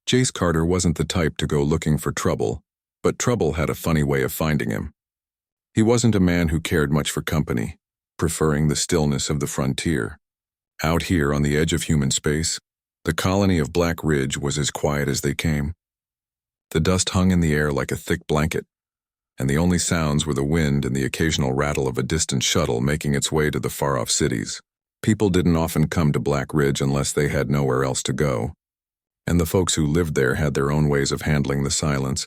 Jace Carter wasn't the type to go looking for trouble, but trouble had a funny way of finding him. He wasn't a man who cared much for company, preferring the stillness of the frontier. Out here on the edge of human space, the colony of Black Ridge was as quiet as they came. The dust hung in the air like a thick blanket, and the only sounds were the wind and the occasional rattle of a distant shuttle making its way to the far-off cities. People didn't often come to Black Ridge unless they had nowhere else to go, and the folks who lived there had their own ways of handling the silence.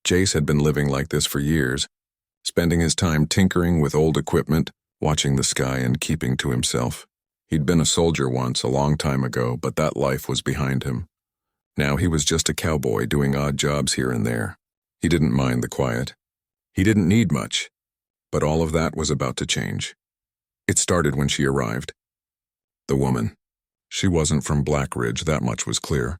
Jace had been living like this for years, spending his time tinkering with old equipment, watching the sky and keeping to himself. He'd been a soldier once, a long time ago, but that life was behind him. Now he was just a cowboy doing odd jobs here and there. He didn't mind the quiet. He didn't need much, but all of that was about to change. It started when she arrived. The woman. She wasn't from Black Ridge, that much was clear.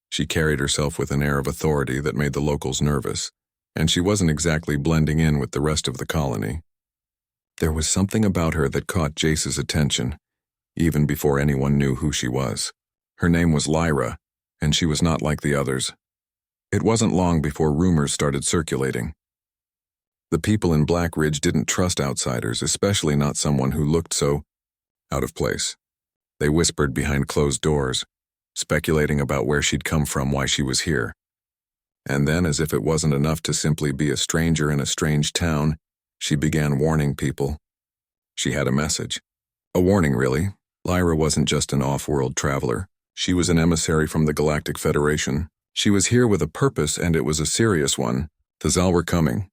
She carried herself with an air of authority that made the locals nervous, and she wasn't exactly blending in with the rest of the colony. There was something about her that caught Jace's attention, even before anyone knew who she was. Her name was Lyra, and she was not like the others. It wasn't long before rumors started circulating. The people in Black Ridge didn't trust outsiders, especially not someone who looked so out of place. They whispered behind closed doors, speculating about where she'd come from, why she was here. And then, as if it wasn't enough to simply be a stranger in a strange town, she began warning people. She had a message. A warning, really. Lyra wasn't just an off-world traveler. She was an emissary from the Galactic Federation. She was here with a purpose, and it was a serious one. The Zal were coming.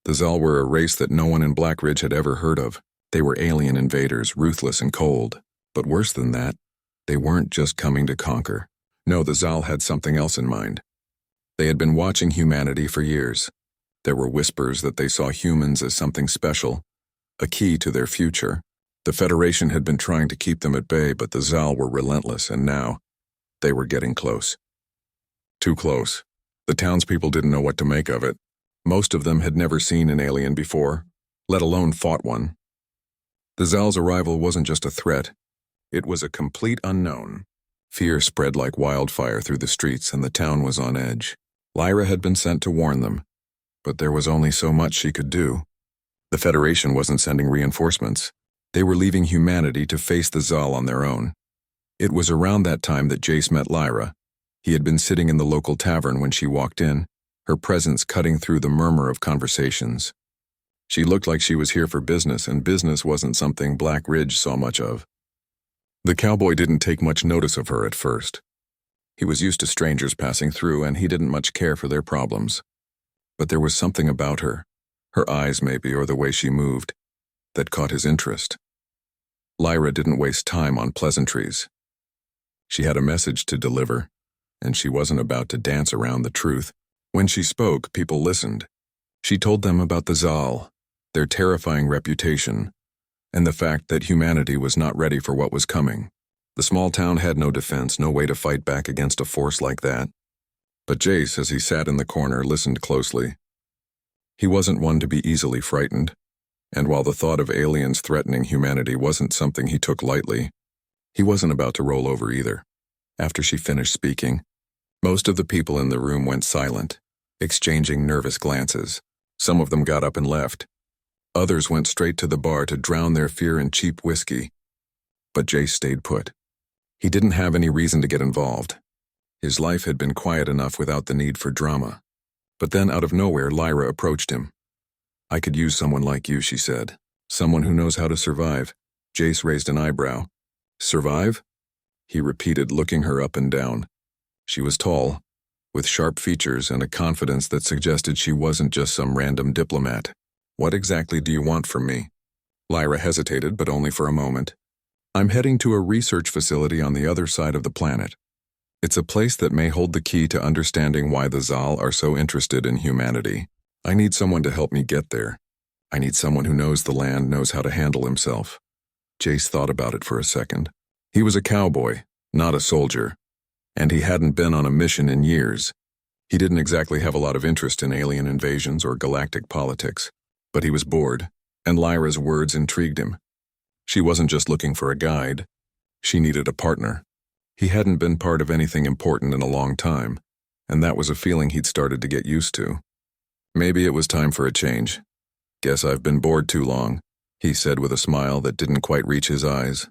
The Zal were a race that no one in Black Ridge had ever heard of. They were alien invaders, ruthless and cold. But worse than that, they weren't just coming to conquer. No, the Zal had something else in mind. They had been watching humanity for years. There were whispers that they saw humans as something special, a key to their future. The Federation had been trying to keep them at bay, but the Zal were relentless, and now they were getting close. Too close. The townspeople didn't know what to make of it. Most of them had never seen an alien before, let alone fought one. The Zal's arrival wasn't just a threat. It was a complete unknown. Fear spread like wildfire through the streets, and the town was on edge. Lyra had been sent to warn them, but there was only so much she could do. The Federation wasn't sending reinforcements. They were leaving humanity to face the Zal on their own. It was around that time that Jace met Lyra. He had been sitting in the local tavern when she walked in, her presence cutting through the murmur of conversations. She looked like she was here for business, and business wasn't something Black Ridge saw much of. The cowboy didn't take much notice of her at first. He was used to strangers passing through, and he didn't much care for their problems. But there was something about her eyes maybe, or the way she moved, that caught his interest. Lyra didn't waste time on pleasantries. She had a message to deliver, and she wasn't about to dance around the truth. When she spoke, people listened. She told them about the Zal, their terrifying reputation, and the fact that humanity was not ready for what was coming. The small town had no defense, no way to fight back against a force like that. But Jace, as he sat in the corner, listened closely. He wasn't one to be easily frightened, and while the thought of aliens threatening humanity wasn't something he took lightly, he wasn't about to roll over either. After she finished speaking, most of the people in the room went silent, exchanging nervous glances. Some of them got up and left. Others went straight to the bar to drown their fear in cheap whiskey. But Jace stayed put. He didn't have any reason to get involved. His life had been quiet enough without the need for drama. But then, out of nowhere, Lyra approached him. "I could use someone like you," she said. "Someone who knows how to survive." Jace raised an eyebrow. "Survive?" he repeated, looking her up and down. She was tall, with sharp features and a confidence that suggested she wasn't just some random diplomat. "What exactly do you want from me?" Lyra hesitated, but only for a moment. "I'm heading to a research facility on the other side of the planet. It's a place that may hold the key to understanding why the Zal are so interested in humanity. I need someone to help me get there. I need someone who knows the land, knows how to handle himself." Jace thought about it for a second. He was a cowboy, not a soldier, and he hadn't been on a mission in years. He didn't exactly have a lot of interest in alien invasions or galactic politics, but he was bored, and Lyra's words intrigued him. She wasn't just looking for a guide. She needed a partner. He hadn't been part of anything important in a long time, and that was a feeling he'd started to get used to. Maybe it was time for a change. Guess I've been bored too long, he said with a smile that didn't quite reach his eyes.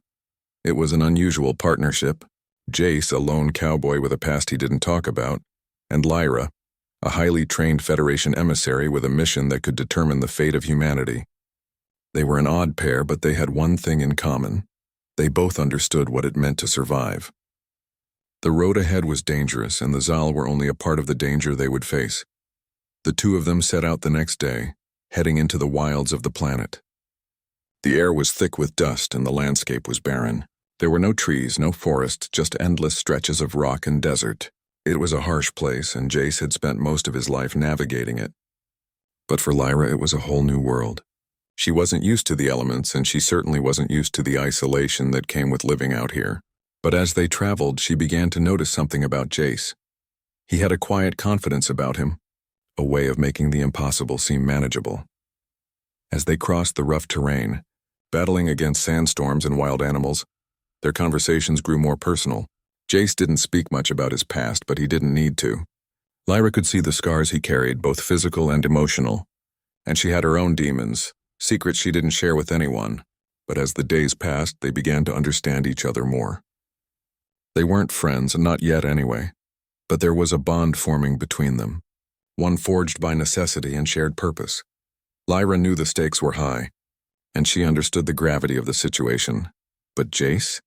It was an unusual partnership. Jace, a lone cowboy with a past he didn't talk about, and Lyra, a highly trained Federation emissary with a mission that could determine the fate of humanity. They were an odd pair, but they had one thing in common. They both understood what it meant to survive. The road ahead was dangerous, and the Zal were only a part of the danger they would face. The two of them set out the next day, heading into the wilds of the planet. The air was thick with dust, and the landscape was barren. There were no trees, no forest, just endless stretches of rock and desert. It was a harsh place, and Jace had spent most of his life navigating it. But for Lyra, it was a whole new world. She wasn't used to the elements, and she certainly wasn't used to the isolation that came with living out here. But as they traveled, she began to notice something about Jace. He had a quiet confidence about him, a way of making the impossible seem manageable. As they crossed the rough terrain, battling against sandstorms and wild animals, their conversations grew more personal. Jace didn't speak much about his past, but he didn't need to. Lyra could see the scars he carried, both physical and emotional, and she had her own demons, secrets she didn't share with anyone, but as the days passed, they began to understand each other more. They weren't friends, not yet anyway, but there was a bond forming between them, one forged by necessity and shared purpose. Lyra knew the stakes were high, and she understood the gravity of the situation. But Jace?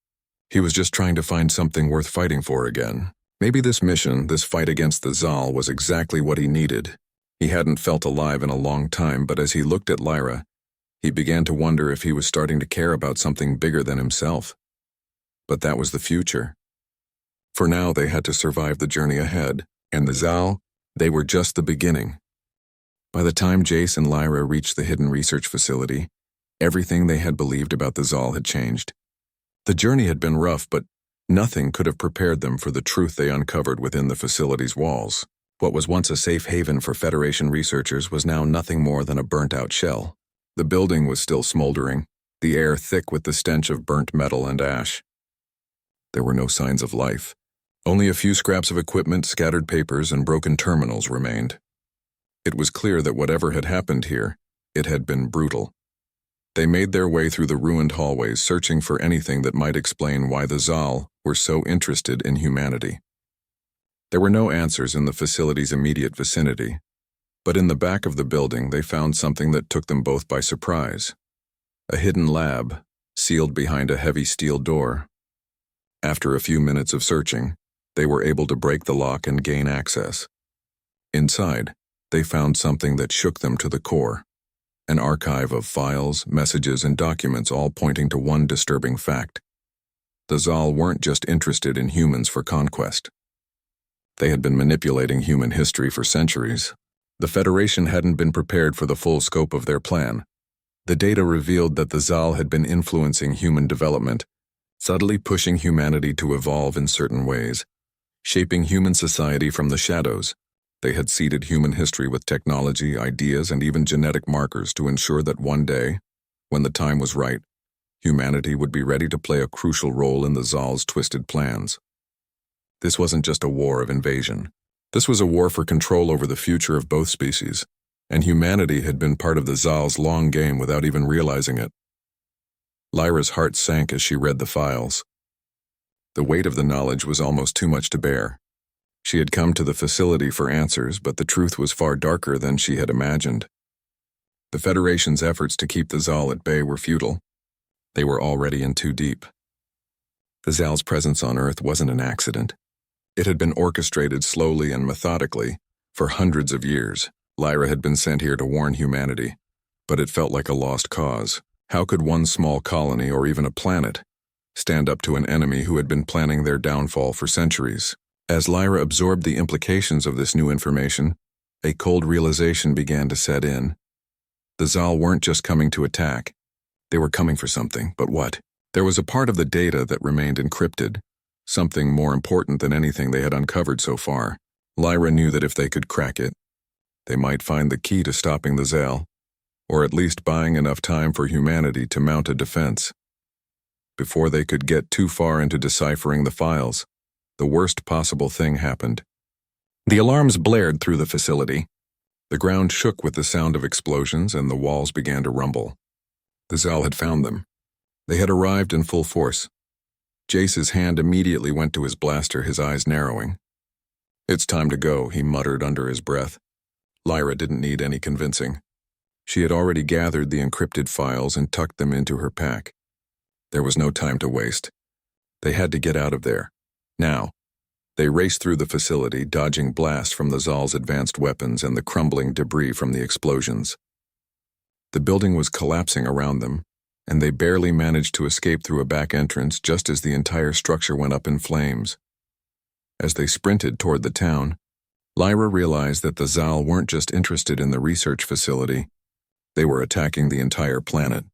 He was just trying to find something worth fighting for again. Maybe this mission, this fight against the Zal, was exactly what he needed. He hadn't felt alive in a long time, but as he looked at Lyra, he began to wonder if he was starting to care about something bigger than himself. But that was the future. For now, they had to survive the journey ahead, and the Zal, they were just the beginning. By the time Jace and Lyra reached the hidden research facility, everything they had believed about the Zal had changed. The journey had been rough, but nothing could have prepared them for the truth they uncovered within the facility's walls. What was once a safe haven for Federation researchers was now nothing more than a burnt-out shell. The building was still smoldering, the air thick with the stench of burnt metal and ash. There were no signs of life. Only a few scraps of equipment, scattered papers, and broken terminals remained. It was clear that whatever had happened here, it had been brutal. They made their way through the ruined hallways, searching for anything that might explain why the Zal were so interested in humanity. There were no answers in the facility's immediate vicinity, but in the back of the building they found something that took them both by surprise. A hidden lab, sealed behind a heavy steel door. After a few minutes of searching, they were able to break the lock and gain access. Inside, they found something that shook them to the core. An archive of files, messages, and documents all pointing to one disturbing fact. The Zal weren't just interested in humans for conquest. They had been manipulating human history for centuries. The Federation hadn't been prepared for the full scope of their plan. The data revealed that the Zal had been influencing human development, subtly pushing humanity to evolve in certain ways, shaping human society from the shadows. They had seeded human history with technology, ideas, and even genetic markers to ensure that one day, when the time was right, humanity would be ready to play a crucial role in the Zal's twisted plans. This wasn't just a war of invasion. This was a war for control over the future of both species, and humanity had been part of the Zal's long game without even realizing it. Lyra's heart sank as she read the files. The weight of the knowledge was almost too much to bear. She had come to the facility for answers, but the truth was far darker than she had imagined. The Federation's efforts to keep the Zal at bay were futile. They were already in too deep. The Zal's presence on Earth wasn't an accident. It had been orchestrated slowly and methodically for hundreds of years. Lyra had been sent here to warn humanity, but it felt like a lost cause. How could one small colony, or even a planet, stand up to an enemy who had been planning their downfall for centuries? As Lyra absorbed the implications of this new information, a cold realization began to set in. The Zal weren't just coming to attack. They were coming for something, but what? There was a part of the data that remained encrypted, something more important than anything they had uncovered so far. Lyra knew that if they could crack it, they might find the key to stopping the Zal, or at least buying enough time for humanity to mount a defense. Before they could get too far into deciphering the files, the worst possible thing happened. The alarms blared through the facility. The ground shook with the sound of explosions and the walls began to rumble. The Zal had found them. They had arrived in full force. Jace's hand immediately went to his blaster, his eyes narrowing. "It's time to go," he muttered under his breath. Lyra didn't need any convincing. She had already gathered the encrypted files and tucked them into her pack. There was no time to waste. They had to get out of there. Now. They raced through the facility, dodging blasts from the Zal's advanced weapons and the crumbling debris from the explosions. The building was collapsing around them, and they barely managed to escape through a back entrance just as the entire structure went up in flames. As they sprinted toward the town, Lyra realized that the Zal weren't just interested in the research facility. They were attacking the entire planet.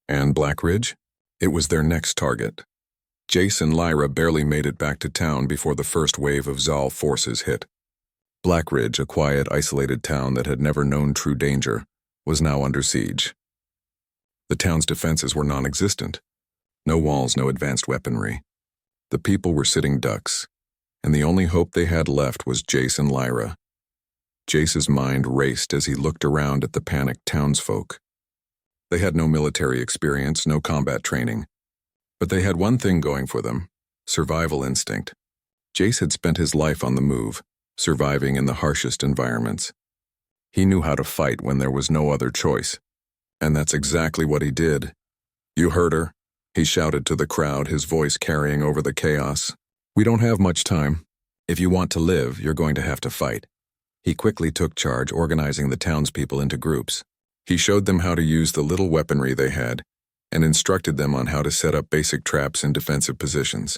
And Black Ridge? It was their next target. Jace and Lyra barely made it back to town before the first wave of Zal forces hit. Black Ridge, a quiet, isolated town that had never known true danger, was now under siege. The town's defenses were non-existent. No walls, no advanced weaponry. The people were sitting ducks, and the only hope they had left was Jace and Lyra. Jace's mind raced as he looked around at the panicked townsfolk. They had no military experience, no combat training. But they had one thing going for them: survival instinct. Jace had spent his life on the move, surviving in the harshest environments. He knew how to fight when there was no other choice. And that's exactly what he did. "You heard her," he shouted to the crowd, his voice carrying over the chaos. "We don't have much time. If you want to live, you're going to have to fight." He quickly took charge, organizing the townspeople into groups. He showed them how to use the little weaponry they had, and instructed them on how to set up basic traps in defensive positions.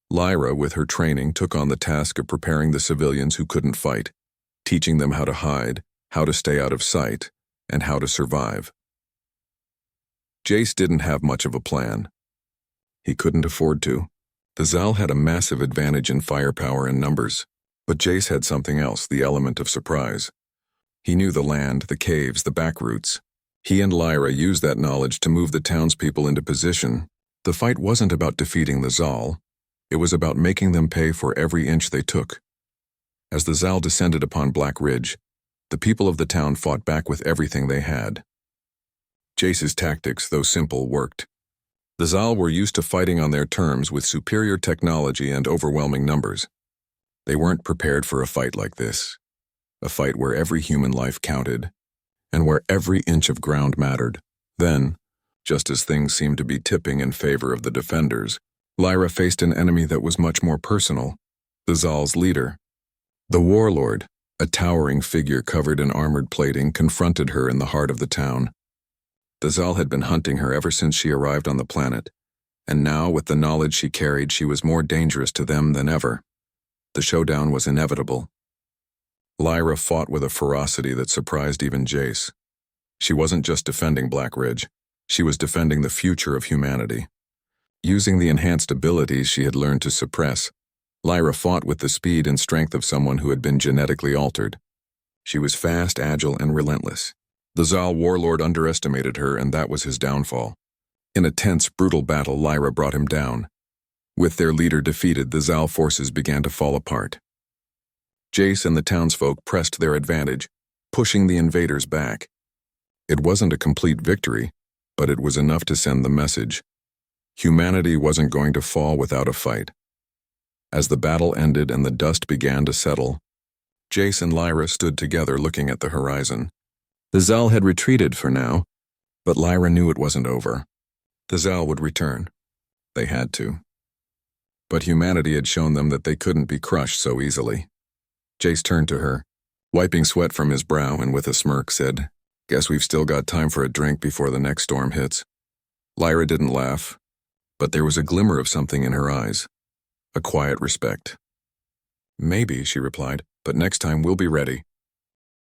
Lyra, with her training, took on the task of preparing the civilians who couldn't fight, teaching them how to hide, how to stay out of sight, and how to survive. Jace didn't have much of a plan. He couldn't afford to. The Zal had a massive advantage in firepower and numbers, but Jace had something else, the element of surprise. He knew the land, the caves, the back routes. He and Lyra used that knowledge to move the townspeople into position. The fight wasn't about defeating the Zal. It was about making them pay for every inch they took. As the Zal descended upon Black Ridge, the people of the town fought back with everything they had. Jace's tactics, though simple, worked. The Zal were used to fighting on their terms with superior technology and overwhelming numbers. They weren't prepared for a fight like this. A fight where every human life counted, and where every inch of ground mattered. Then, just as things seemed to be tipping in favor of the defenders, Lyra faced an enemy that was much more personal: the Zal's leader. The warlord, a towering figure covered in armored plating, confronted her in the heart of the town. The Zal had been hunting her ever since she arrived on the planet, and now, with the knowledge she carried, she was more dangerous to them than ever. The showdown was inevitable. Lyra fought with a ferocity that surprised even Jace. She wasn't just defending Black Ridge, she was defending the future of humanity. Using the enhanced abilities she had learned to suppress, Lyra fought with the speed and strength of someone who had been genetically altered. She was fast, agile, and relentless. The Zal warlord underestimated her, and that was his downfall. In a tense, brutal battle, Lyra brought him down. With their leader defeated, the Zal forces began to fall apart. Jace and the townsfolk pressed their advantage, pushing the invaders back. It wasn't a complete victory, but it was enough to send the message. Humanity wasn't going to fall without a fight. As the battle ended and the dust began to settle, Jace and Lyra stood together looking at the horizon. The Zal had retreated for now, but Lyra knew it wasn't over. The Zal would return. They had to. But humanity had shown them that they couldn't be crushed so easily. Jace turned to her, wiping sweat from his brow, and with a smirk said, "Guess we've still got time for a drink before the next storm hits." Lyra didn't laugh, but there was a glimmer of something in her eyes, a quiet respect. "Maybe," she replied, "but next time we'll be ready."